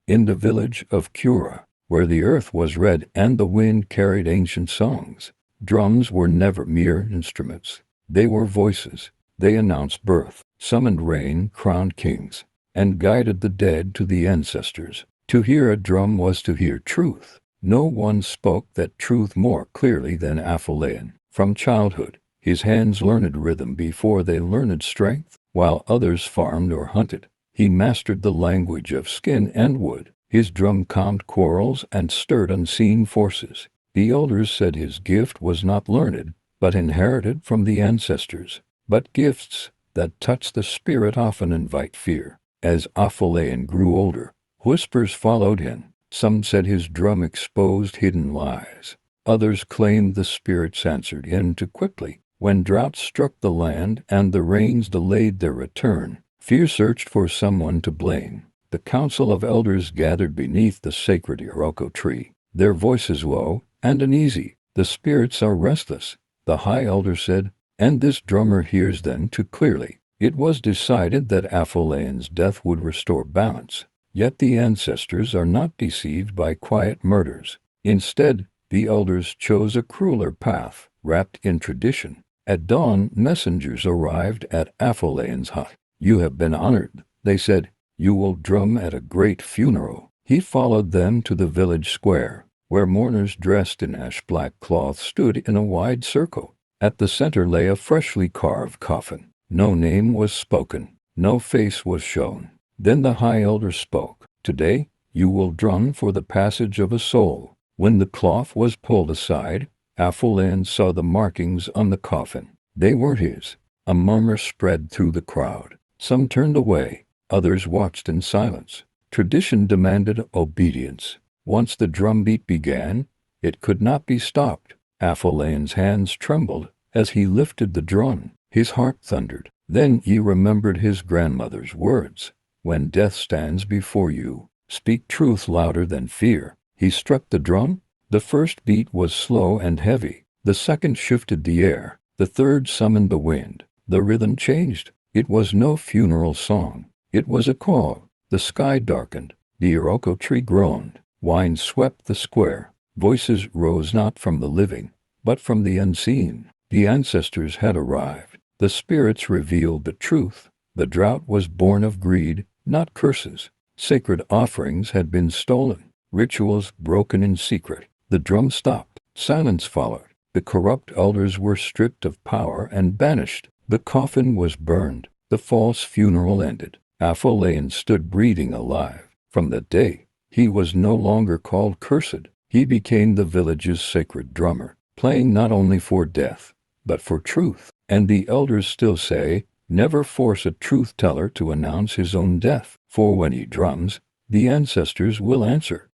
In the village of Cura, where the earth was red and the wind carried ancient songs, drums were never mere instruments. They were voices. They announced birth, summoned rain, crowned kings, and guided the dead to the ancestors. To hear a drum was to hear truth. No one spoke that truth more clearly than Aphelion. From childhood, his hands learned rhythm before they learned strength. While others farmed or hunted, he mastered the language of skin and wood. His drum calmed quarrels and stirred unseen forces. The elders said his gift was not learned, but inherited from the ancestors. But gifts that touch the spirit often invite fear. As Aphelion grew older, whispers followed him. Some said his drum exposed hidden lies. Others claimed the spirits answered him too quickly. When drought struck the land and the rains delayed their return, fear searched for someone to blame. The council of elders gathered beneath the sacred Iroko tree, their voices low and uneasy. The spirits are restless, the high elder said, and this drummer hears them too clearly. It was decided that Aphelion's death would restore balance. Yet the ancestors are not deceived by quiet murders. Instead, the elders chose a crueler path, wrapped in tradition. At dawn, messengers arrived at Aphelion's hut. "You have been honored," they said. "You will drum at a great funeral." He followed them to the village square, where mourners dressed in ash-black cloth stood in a wide circle. At the center lay a freshly carved coffin. No name was spoken, no face was shown. Then the high elder spoke. "Today, you will drum for the passage of a soul." When the cloth was pulled aside, Aphelion saw the markings on the coffin. They were his. A murmur spread through the crowd. Some turned away, others watched in silence. Tradition demanded obedience. Once the drumbeat began, it could not be stopped. Aphelion's hands trembled as he lifted the drum. His heart thundered. Then he remembered his grandmother's words. "When death stands before you, speak truth louder than fear." He struck the drum. The first beat was slow and heavy. The second shifted the air. The third summoned the wind. The rhythm changed. It was no funeral song. It was a call. The sky darkened. The Iroko tree groaned. Wind swept the square. Voices rose not from the living, but from the unseen. The ancestors had arrived. The spirits revealed the truth. The drought was born of greed, not curses. Sacred offerings had been stolen. Rituals broken in secret. The drum stopped. Silence followed. The corrupt elders were stripped of power and banished. The coffin was burned. The false funeral ended. Aphelion stood breathing alive. From that day, he was no longer called cursed. He became the village's sacred drummer, playing not only for death, but for truth. And the elders still say, never force a truth-teller to announce his own death, for when he drums, the ancestors will answer.